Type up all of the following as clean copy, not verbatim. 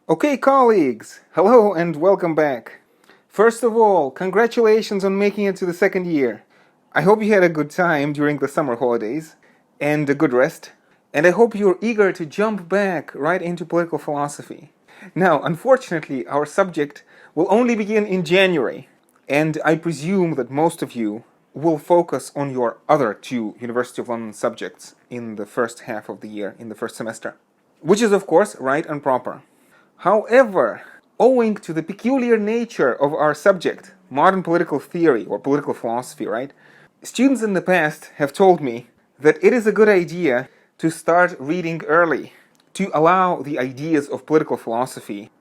Okay, colleagues, hello and welcome back. First of all, congratulations on making it to the second year. I hope you had a good time during the summer holidays and a good rest, and I hope you're eager to jump back right into political philosophy. Now, unfortunately, our subject will only begin in January, and I presume that most of you will focus on your other two University of London subjects in the first half of the year, in the first semester, which is, of course, right and proper. However, owing to the peculiar nature of our subject, modern political theory or political philosophy, right? Students in the past have told me that it is a good idea to start reading early, to allow the ideas of political philosophy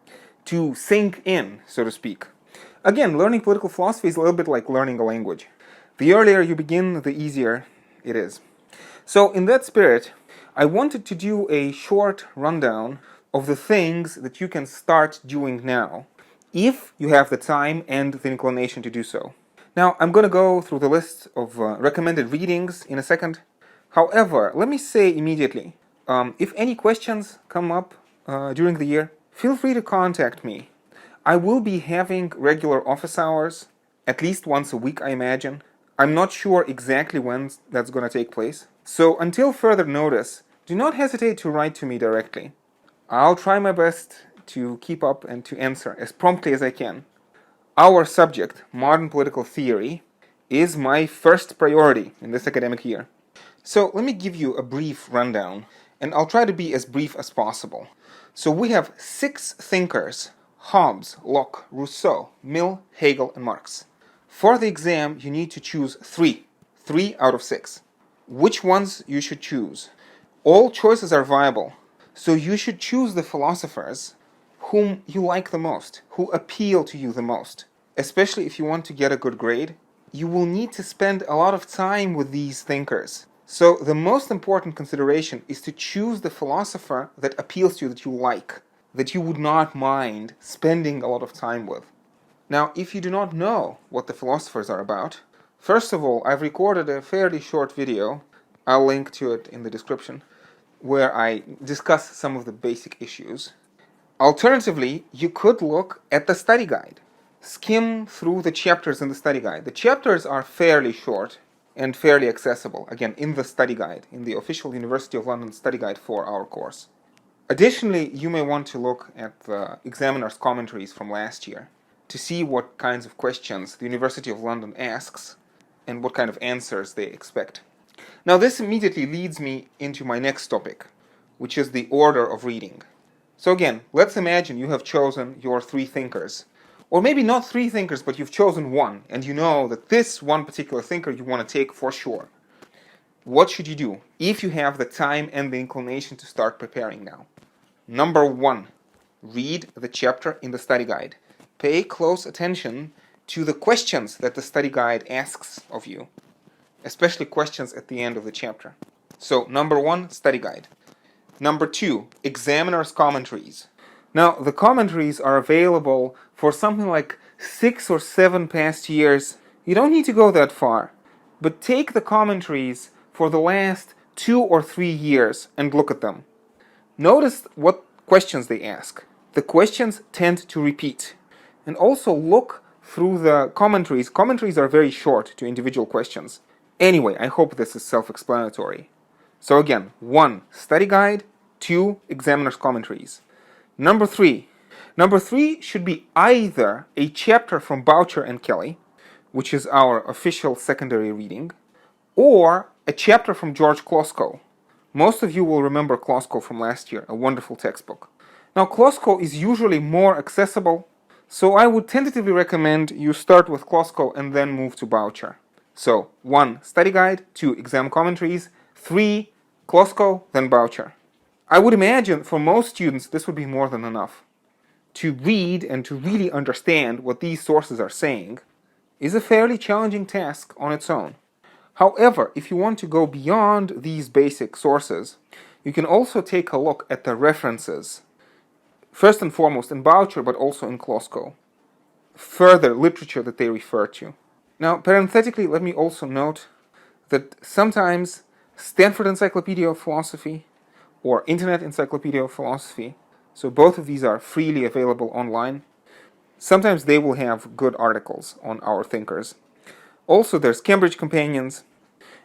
to sink in, so to speak. Again, learning political philosophy is a little bit like learning a language. The earlier you begin, the easier it is. So, in that spirit, I wanted to do a short rundown of the things that you can start doing now, if you have the time and the inclination to do so. Now, I'm going to go through the list of recommended readings in a second. However, let me say immediately, if any questions come up during the year, feel free to contact me. I will be having regular office hours, at least once a week, I imagine. I'm not sure exactly when that's going to take place. So until further notice, do not hesitate to write to me directly. I'll try my best to keep up and to answer as promptly as I can. Our subject, modern political theory, is my first priority in this academic year. So let me give you a brief rundown, and I'll try to be as brief as possible. So we have 6 thinkers: Hobbes, Locke, Rousseau, Mill, Hegel, and Marx. For the exam, you need to choose 3 out of 6. Which ones you should choose? All choices are viable. So you should choose the philosophers whom you like the most, who appeal to you the most. Especially if you want to get a good grade, you will need to spend a lot of time with these thinkers. So the most important consideration is to choose the philosopher that appeals to you, that you like, that you would not mind spending a lot of time with. Now, if you do not know what the philosophers are about, first of all, I've recorded a fairly short video, I'll link to it in the description, where I discuss some of the basic issues. Alternatively, you could look at the study guide. Skim through the chapters in the study guide. The chapters are fairly short and fairly accessible, again, in the study guide, in the official University of London study guide for our course. Additionally, you may want to look at the examiner's commentaries from last year to see what kinds of questions the University of London asks and what kind of answers they expect. Now, this immediately leads me into my next topic, which is the order of reading. So again, let's imagine you have chosen your 3 thinkers. Or maybe not 3 thinkers, but you've chosen one, and you know that this one particular thinker you want to take for sure. What should you do if you have the time and the inclination to start preparing now? Number 1, read the chapter in the study guide. Pay close attention to the questions that the study guide asks of you, especially questions at the end of the chapter. So, number 1, study guide. Number 2, examiner's commentaries. Now, the commentaries are available for something like 6 or 7 past years. You don't need to go that far, but take the commentaries for the last 2 or 3 years and look at them. Notice what questions they ask. The questions tend to repeat. And also look through the commentaries. Commentaries are very short to individual questions. Anyway, I hope this is self-explanatory. So again, 1, study guide, 2, examiner's commentaries. Number 3 should be either a chapter from Boucher and Kelly, which is our official secondary reading, or a chapter from George Klosko. Most of you will remember Klosko from last year, a wonderful textbook. Now, Klosko is usually more accessible, so I would tentatively recommend you start with Klosko and then move to Boucher. So, 1, study guide, 2, exam commentaries, 3, Klosko, then Boucher. I would imagine for most students this would be more than enough. To read and to really understand what these sources are saying is a fairly challenging task on its own. However, if you want to go beyond these basic sources, you can also take a look at the references. First and foremost in Boucher, but also in Klosko. Further literature that they refer to. Now, parenthetically, let me also note that sometimes Stanford Encyclopedia of Philosophy or Internet Encyclopedia of Philosophy So both of these are freely available online. Sometimes they will have good articles on our thinkers. Also, there's Cambridge Companions,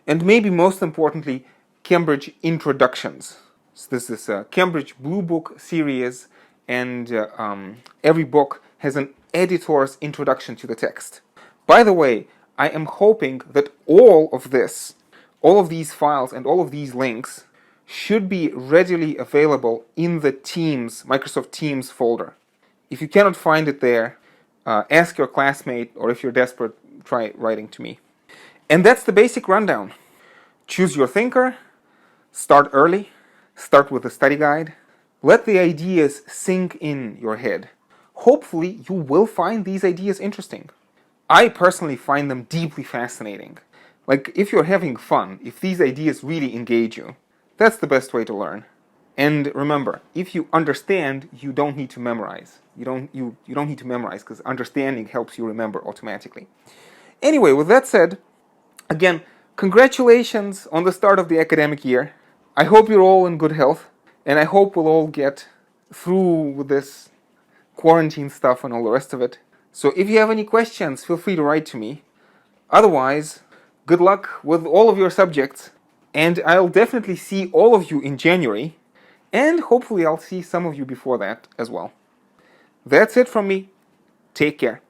and maybe most importantly, Cambridge Introductions. So this is a Cambridge Blue Book series, and every book has an editor's introduction to the text. By the way, I am hoping that all of these files and all of these links should be readily available in the Teams, Microsoft Teams folder. If you cannot find it there, ask your classmate, or if you're desperate, try writing to me. And that's the basic rundown. Choose your thinker, start early, start with a study guide, let the ideas sink in your head. Hopefully you will find these ideas interesting. I personally find them deeply fascinating. Like, if you're having fun, if these ideas really engage you, that's the best way to learn. And remember, if you understand, you don't need to memorize. You don't need to memorize, because understanding helps you remember automatically. Anyway, with that said, again, congratulations on the start of the academic year. I hope you're all in good health, and I hope we'll all get through with this quarantine stuff and all the rest of it. So if you have any questions, feel free to write to me. Otherwise, good luck with all of your subjects, and I'll definitely see all of you in January, and hopefully I'll see some of you before that as well. That's it from me. Take care.